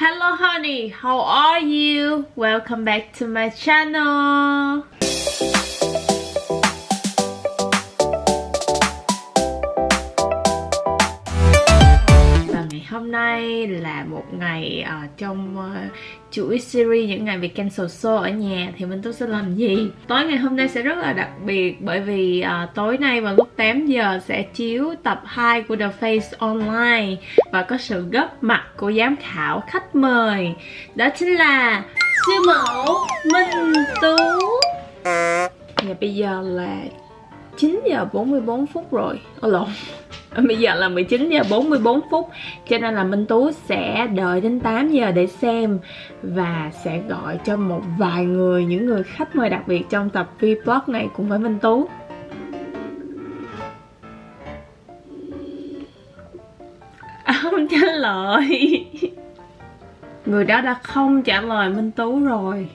Hello honey, how are you? Welcome back to my channel. Và ngày hôm nay là một ngày trong chuỗi series những ngày bị cancel show ở nhà. Thì Minh Tú sẽ làm gì? Tối ngày hôm nay sẽ rất là đặc biệt, bởi vì tối nay vào lúc 8 giờ sẽ chiếu tập 2 của The Face Online. Và có sự góp mặt của giám khảo khách mời, đó chính là siêu mẫu Minh Tú. Và bây giờ là 9 giờ 44 phút rồi. Lộn, bây giờ là 19 giờ 44 phút. Cho nên là Minh Tú sẽ đợi đến 8 giờ để xem. Và sẽ gọi cho một vài người, những người khách mời đặc biệt trong tập vlog này cùng với Minh Tú. Không trả lời. Người đó đã không trả lời Minh Tú rồi.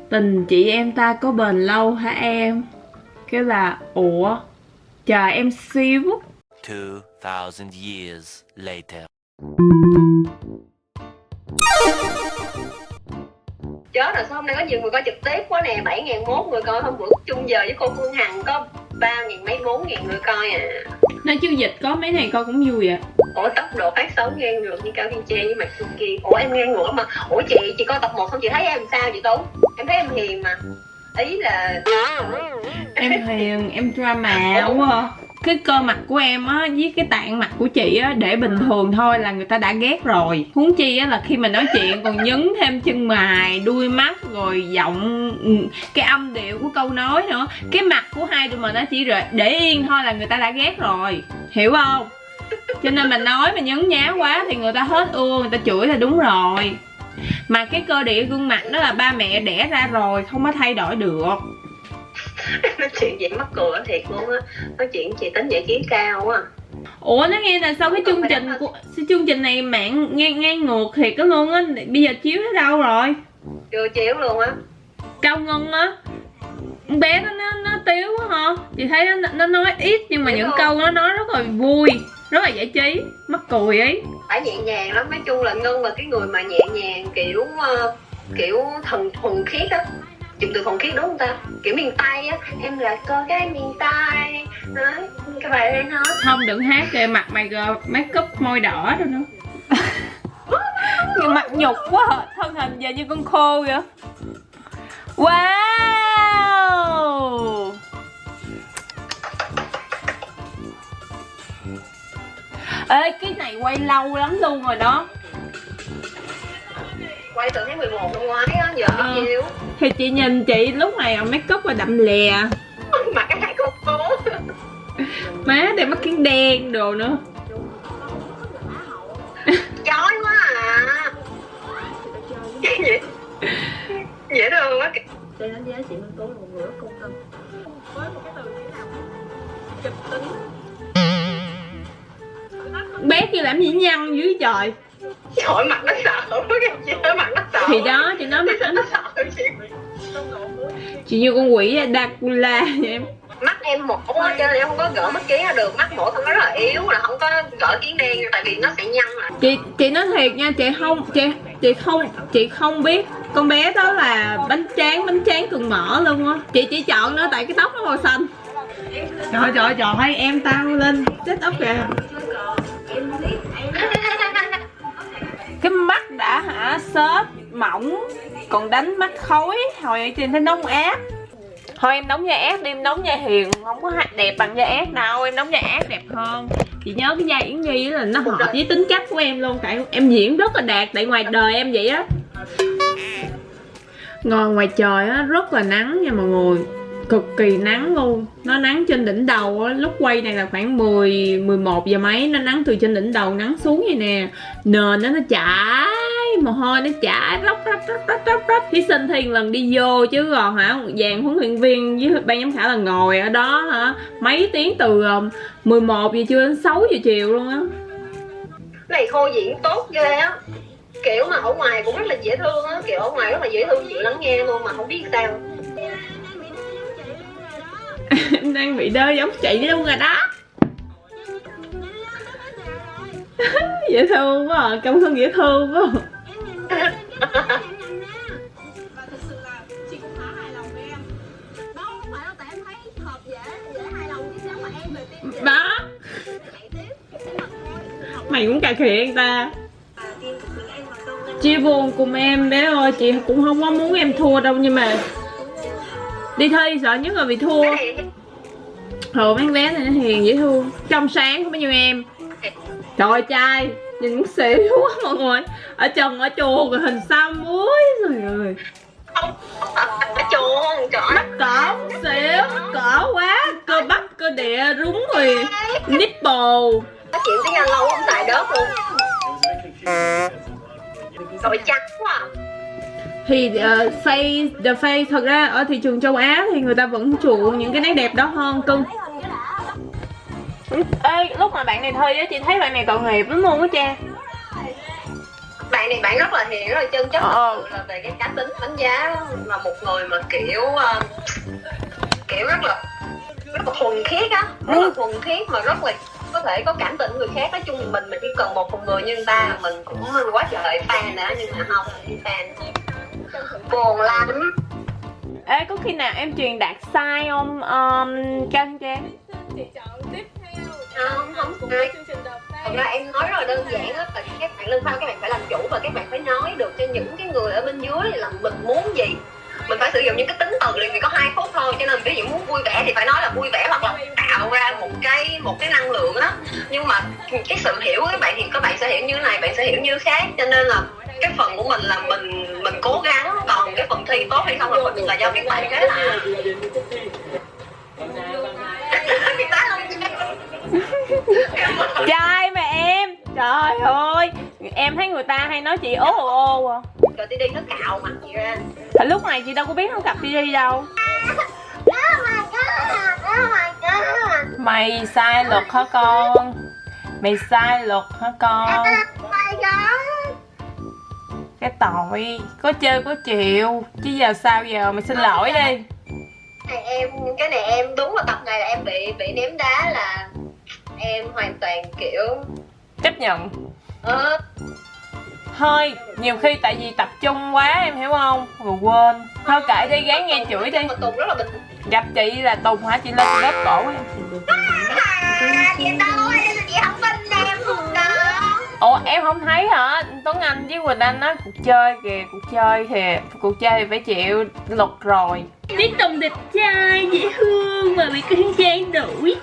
Tình chị em ta có bền lâu hả em? Cái là ủa, chờ em xíu. 2000 years later. Chết rồi, sao hôm nay có nhiều người coi trực tiếp quá nè. 7.001 người coi, hôm bữa chung giờ với cô Phương Hằng có 3.000 mấy 4.000 người coi à. Nói chứ dịch có mấy này coi cũng vui ạ. Ủa tốc độ phát sóng ngang ngược như Cao Thiên Tre với Mạc Xuân Kiên. Ủa em ngang ngược mà. Ủa chị coi tập 1 không chị thấy em sao chị Tú? Em thấy em hiền mà. Ý là Em hiền, em drama quá. Cái cơ mặt của em á với cái tạng mặt của chị á để bình thường thôi là người ta đã ghét rồi. Huống chi á là khi mà nói chuyện còn nhấn thêm chân mày, đuôi mắt, rồi giọng, cái âm điệu của câu nói nữa. Cái mặt của hai tụi mình nó chỉ để yên thôi là người ta đã ghét rồi, hiểu không? Cho nên mà nói mà nhấn nhá quá thì người ta hết ưa, người ta chửi là đúng rồi. Mà cái cơ địa gương mặt đó là ba mẹ đẻ ra rồi, không có thay đổi được. nói chuyện vậy mắc cười thiệt luôn á. Nói chuyện chị tính giải trí cao á. Ủa nói nghe là sao cái chương trình này mạng ngang ngược thiệt đó luôn á. Bây giờ chiếu ở đâu rồi? Chưa chiếu luôn á. Cao Ngân á, con bé nó tiếu quá hả? Chị thấy nó nói ít nhưng mà những câu nó nói rất là vui, rất là giải trí, mắc cười ấy. Phải nhẹ nhàng lắm. Nói chung là Ngân là cái người mà nhẹ nhàng, kiểu thần thuần khiết á. Dùng từ thuần khiết đúng không ta? Kiểu miền Tây á. Em là con gái miền Tây. Đấy, cái bài này hết. Không, đừng hát kìa, mặt mày make up môi đỏ rồi nữa. Nhưng mặt nhục quá à. Thân hình giờ như con khô vậy. Wow. Ê, cái này quay lâu lắm luôn rồi đó. Quay từ tháng 11 năm ngoái á, giờ bao nhiêu? Thì chị nhìn chị lúc này make up là đậm lè. Mặt cái này không cố. Má đeo mắt kiến đen đồ nữa. Chói quá à. Dễ thương quá. Tôi đánh giá chị Minh Tú là một người rất công tâm. Với một cái từ thế nào kịch tính. Bé kia làm gì nhăn dưới trời. Trời, mặt nó sợ quá kìa chị ơi, mặt nó sợ. Thì đó, chị nói mặt nó sợ chị. Chị như con quỷ Dracula vậy em. Mắt em mổ á, cho nên em không có gỡ mắt kiến ra được. Mắt mổ không có rất là yếu, là không có gỡ kiến đen tại vì nó sẽ nhăn lại. Chị nói thiệt nha, chị không biết con bé đó là bánh tráng cường mỡ luôn á. Chị chỉ chọn nó tại cái tóc nó màu xanh. Trời ơi, em tao lên set up kìa. Cái mắt đã xốp mỏng còn đánh mắt khối. Hồi chị thấy nóng ác. Thôi em đóng vai ác đi, em đóng vai hiền không có đẹp bằng vai ác đâu, em đóng vai ác đẹp hơn. Chị nhớ cái vai Yến Nhi là nó hợp với tính cách của em luôn, tại em diễn rất là đạt, tại ngoài đời em vậy á. Ngồi ngoài trời á rất là nắng nha mọi người, cực kỳ nắng luôn. Nó nắng trên đỉnh đầu á, lúc quay này là khoảng 11 giờ mấy, nó nắng từ trên đỉnh đầu nắng xuống vậy nè. Nền nó chảy mồ hôi, nó chảy róc. Thí sinh thì lần đi vô chứ còn dàn huấn luyện viên với ban giám khảo là ngồi ở đó mấy tiếng từ 11 giờ trưa đến 6 giờ chiều luôn á. Này Khôi diễn tốt ghê á. Kiểu mà ở ngoài cũng rất là dễ thương á, kiểu ở ngoài rất là dễ thương, chị lắng nghe luôn mà không biết sao. Em đang bị đơ giống chị luôn rồi đó. Dễ thương quá à, cảm ơn dễ thương quá à. mày cũng cà khịa người ta. Chia buồn cùng em bé ơi, chị cũng không có muốn em thua đâu, nhưng mà đi thi sợ nhất là bị thua. Mấy bé này nó hiền dễ thương, trong sáng có bao nhiêu em. Trời ơi trai, nhìn muốn xỉu quá mọi người. Ở trần ở chuồng rồi hình xăm muối rồi ơi. Ở chuồng, trời ơi. Bắt cỏ xỉu, cỏ quá, cơ bắp cơ địa rúng rồi nipple. Nói chuyện tiếng Anh lâu không xài đớt luôn. Rồi chắc quá. Thì the face thật ra ở thị trường châu Á thì người ta vẫn chuộng những cái nét đẹp đó hơn cưng. Ê, lúc mà bạn này thi á, chị thấy bạn này tội nghiệp lắm luôn á cha. Bạn này bạn rất là hiền, rất là chân chất. Là về cái cá tính đánh giá là một người mà kiểu rất là thuần khiết á, rất là thuần khiết mà rất là có thể có cảm tình người khác. Nói chung mình chỉ cần một phần người như người ta mình cũng quá trời fan nữa, nhưng mà không fan buồn lắm. Ê, có khi nào em truyền đạt sai không Cao Thiên Trang? Chị chọn tiếp theo. Không sai. Thật ra em nói rất là đơn giản á, là các bạn lên phao các bạn phải làm chủ và các bạn phải nói được cho những cái người ở bên dưới là mình muốn gì. Mình phải sử dụng những cái tính từ liền, vì có 2 phút thôi, cho nên ví dụ muốn vui vẻ thì phải nói là vui vẻ hoặc là tạo ra một cái năng lượng á. Nhưng mà cái sự hiểu của các bạn thì các bạn sẽ hiểu như thế này, bạn sẽ hiểu như khác, cho nên là cái phần của mình là mình cố gắng, còn cái phần thi tốt hay không là do các bạn hết à. Trai mà em, trời ơi, em thấy người ta hay nói chị ố ô à. Rồi đi nó cạo mặt chị ra. Thì lúc này chị đâu có biết nó cặp đi đâu. Mày sai luật hả con? Mày sai luật hả con? Cái tội, có chơi có chịu, chứ giờ sao giờ, mày xin lỗi đi. Cái này em đúng là tập này là em bị ném đá, là em hoàn toàn kiểu chấp nhận. Thôi, nhiều khi tại vì tập trung quá em hiểu không? Rồi quên. Thôi kệ đi, gán nghe chửi đi. Tùng rất là bình. Gặp chị là Tùng hả? Chị lên chị lớp cổ em. Chị đâu, chị không tin em luôn đó. Ủa em không thấy hả? Tuấn Anh với Quỳnh Anh nói cuộc chơi kìa, cuộc chơi thì phải chịu luật rồi. Biết Tùng đẹp trai, dễ thương mà bị con trai đuổi.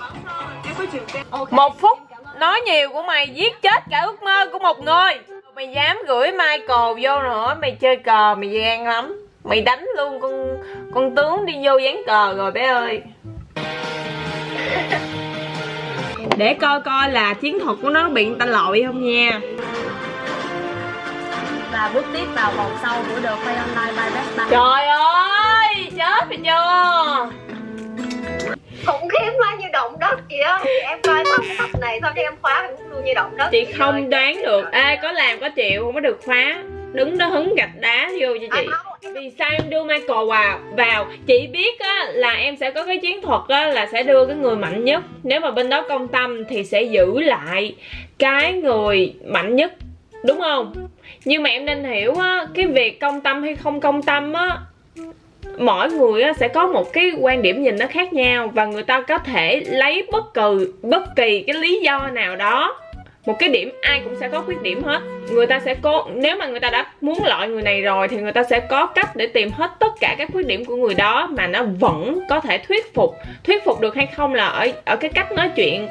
1 phút nói nhiều của mày giết chết cả ước mơ của một người. Mày dám gửi Michael vô nữa, mày chơi cờ mày gian lắm. Mày đánh luôn con tướng đi vô dán cờ rồi bé ơi. Để coi là chiến thuật của nó bị người ta lội không nha. Và bước tiếp vào vòng sau của The Play Online by Best. Trời ơi, chết rồi chưa? Khủng khiếp quá, như động đất chị ơi. Em coi tập này thôi chứ em khóa em cũng luôn như động đất. Chị không đoán được, ai có làm có chịu, không có được khóa. Đứng đó hứng gạch đá vô cho chị. Vì sao em đưa Michael vào? Chị biết á, là em sẽ có cái chiến thuật á, là sẽ đưa cái người mạnh nhất. Nếu mà bên đó công tâm thì sẽ giữ lại cái người mạnh nhất, đúng không? Nhưng mà em nên hiểu á, cái việc công tâm hay không công tâm á, mỗi người á, sẽ có một cái quan điểm nhìn nó khác nhau. Và người ta có thể lấy bất kỳ cái lý do nào đó. Một cái điểm ai cũng sẽ có khuyết điểm hết. Người ta sẽ nếu mà người ta đã muốn loại người này rồi thì người ta sẽ có cách để tìm hết tất cả các khuyết điểm của người đó mà nó vẫn có thể thuyết phục được hay không là ở cái cách nói chuyện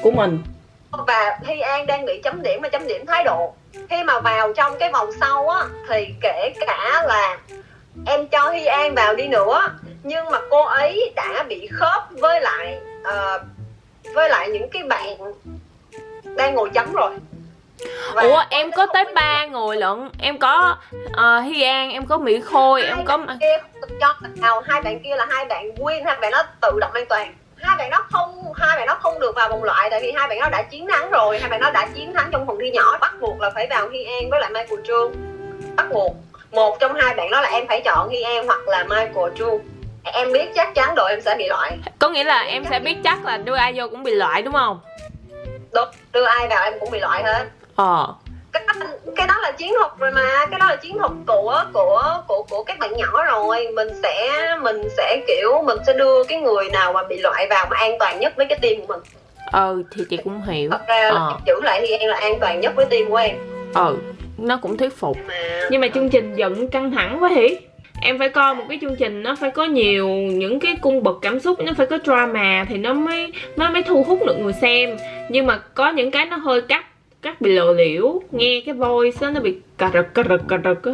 của mình. Và Hy An đang bị chấm điểm, và chấm điểm thái độ. Khi mà vào trong cái vòng sau á, thì kể cả là em cho Hy An vào đi nữa, nhưng mà cô ấy đã bị khớp với lại những cái bạn đang ngồi chấm rồi. Và ủa em có tới 3 người lận. Em có Hy An, em có Mỹ Khôi, em có kia cho vào. 2 bạn kia là 2 bạn win, 2 bạn đó tự động an toàn. 2 bạn đó không được vào vòng loại, tại vì 2 bạn đó đã chiến thắng rồi. 2 bạn đó đã chiến thắng trong phần thi nhỏ, bắt buộc là phải vào Hy An với lại Michael Trương. Bắt buộc một trong 2 bạn đó là em phải chọn Hy An hoặc là Michael Trương. Em biết chắc chắn đội em sẽ bị loại. Có nghĩa là em sẽ biết chắc là đưa ai vô cũng bị loại đúng không? Đúng, đưa ai vào em cũng bị loại hết. Cái đó là chiến thuật rồi mà, cái đó là chiến thuật của các bạn nhỏ rồi. Mình sẽ kiểu mình sẽ đưa cái người nào mà bị loại vào mà an toàn nhất với cái team của mình. Thì chị cũng hiểu. Thật ra là giữ lại thì em là an toàn nhất với team của em. Nó cũng thuyết phục. Nhưng mà chương trình giận căng thẳng quá hỉ. Em phải coi một cái chương trình nó phải có nhiều những cái cung bậc cảm xúc, nó phải có drama thì nó mới thu hút được người xem. Nhưng mà có những cái nó hơi cắt bị lộ liễu, nghe cái voice đó, nó bị cà rực á.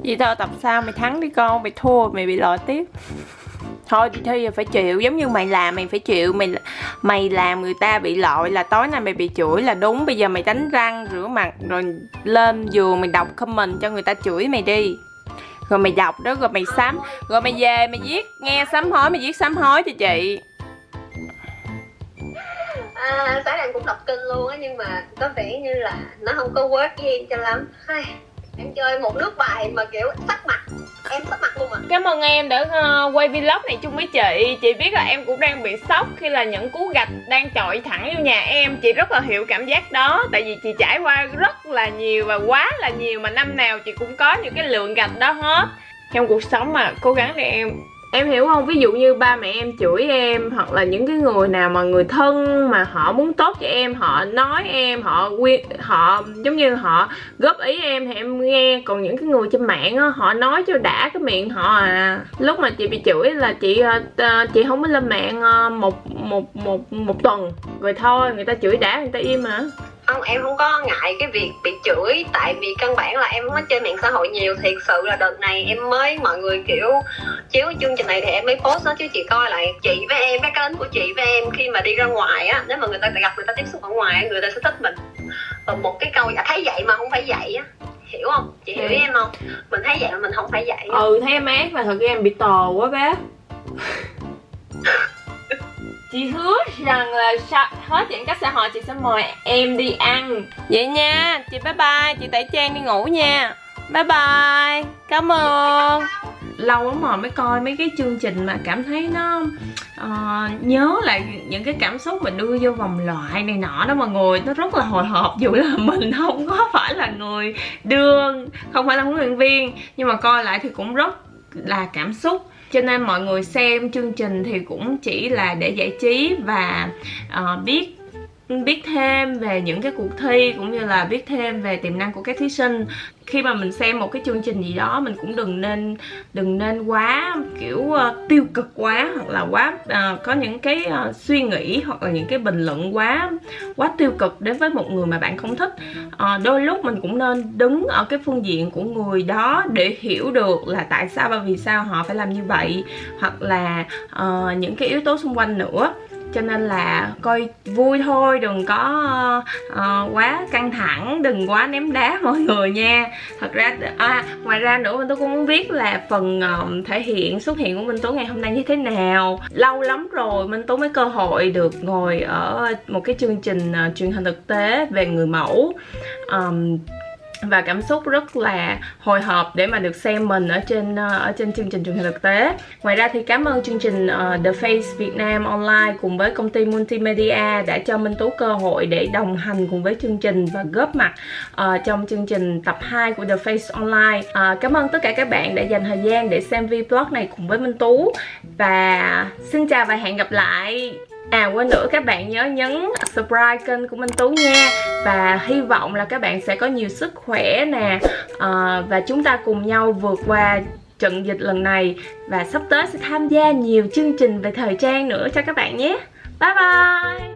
Vậy thôi, tập sau mày thắng đi con, mày thua mày bị loại tiếp. Thôi thì thôi phải chịu, giống như mày làm mày phải chịu, mày làm người ta bị lội là tối nay mày bị chửi là đúng. Bây giờ mày đánh răng rửa mặt rồi lên giường mày đọc comment cho người ta chửi mày đi. Rồi mày đọc đó, rồi mày sám, rồi mày về mày viết nghe sám hối, mày viết sám hối cho chị. Sáng em cũng đọc kinh luôn á, nhưng mà có vẻ như là nó không có work với em cho lắm. Em chơi một nước bài mà kiểu sắc mặt, em sắc mặt luôn à. Cảm ơn em đã quay vlog này chung với chị. Chị biết là em cũng đang bị sốc khi là những cú gạch đang chọi thẳng vô nhà em. Chị rất là hiểu cảm giác đó. Tại vì chị trải qua rất là nhiều và quá là nhiều, mà năm nào chị cũng có những cái lượng gạch đó hết. Trong cuộc sống mà cố gắng đi em. Em hiểu không? Ví dụ như ba mẹ em chửi em, hoặc là những cái người nào mà người thân mà họ muốn tốt cho em, họ nói em, họ giống như họ góp ý em thì em nghe. Còn những cái người trên mạng á, họ nói cho đã cái miệng họ à. Lúc mà chị bị chửi là chị không có lên mạng một tuần rồi thôi, người ta chửi đã người ta im hả? Không, em không có ngại cái việc bị chửi. Tại vì căn bản là em không có chơi mạng xã hội nhiều. Thiệt sự là đợt này em mới, mọi người kiểu chiếu chương trình này thì em mới post đó. Chứ chị coi lại chị với em, cái kênh của chị với em khi mà đi ra ngoài á, nếu mà người ta gặp, người ta tiếp xúc ở ngoài, người ta sẽ thích mình. Và một cái câu thấy vậy mà không phải vậy á, hiểu không? Chị hiểu ý em không? Mình thấy vậy mà mình không phải vậy á. Thấy em ác mà thật ra em bị tò quá bé. Chị hứa rằng là hết giãn cách xã hội chị sẽ mời em đi ăn. Vậy nha, chị bye bye, chị tẩy trang đi ngủ nha. Bye bye, cảm ơn. Lâu lắm rồi mới coi mấy cái chương trình mà cảm thấy nó nhớ lại những cái cảm xúc mình đưa vô vòng loại này nọ đó mọi người. Nó rất là hồi hộp dù là mình không có phải là người đưa, không phải là huấn luyện viên, nhưng mà coi lại thì cũng rất là cảm xúc. Cho nên mọi người xem chương trình thì cũng chỉ là để giải trí và biết thêm về những cái cuộc thi, cũng như là biết thêm về tiềm năng của các thí sinh. Khi mà mình xem một cái chương trình gì đó, mình cũng đừng nên quá kiểu tiêu cực quá, hoặc là quá có những cái suy nghĩ hoặc là những cái bình luận quá tiêu cực đến với một người mà bạn không thích. Đôi lúc mình cũng nên đứng ở cái phương diện của người đó để hiểu được là tại sao và vì sao họ phải làm như vậy, hoặc là những cái yếu tố xung quanh nữa. Cho nên là coi vui thôi, đừng có quá căng thẳng, đừng quá ném đá mọi người nha. Thật ra ngoài ra nữa, Minh Tú cũng muốn biết là phần xuất hiện của Minh Tú ngày hôm nay như thế nào. Lâu lắm rồi Minh Tú mới cơ hội được ngồi ở một cái chương trình truyền hình thực tế về người mẫu, và cảm xúc rất là hồi hộp để mà được xem mình ở trên chương trình truyền hình thực tế. Ngoài ra thì cảm ơn chương trình The Face Việt Nam Online cùng với công ty Multimedia đã cho Minh Tú cơ hội để đồng hành cùng với chương trình và góp mặt trong chương trình tập 2 của The Face Online. Cảm ơn tất cả các bạn đã dành thời gian để xem vlog này cùng với Minh Tú, và xin chào và hẹn gặp lại. Quên nữa, các bạn nhớ nhấn subscribe kênh của Minh Tú nha. Và hy vọng là các bạn sẽ có nhiều sức khỏe nè, và chúng ta cùng nhau vượt qua trận dịch lần này. Và sắp tới sẽ tham gia nhiều chương trình về thời trang nữa cho các bạn nhé. Bye bye.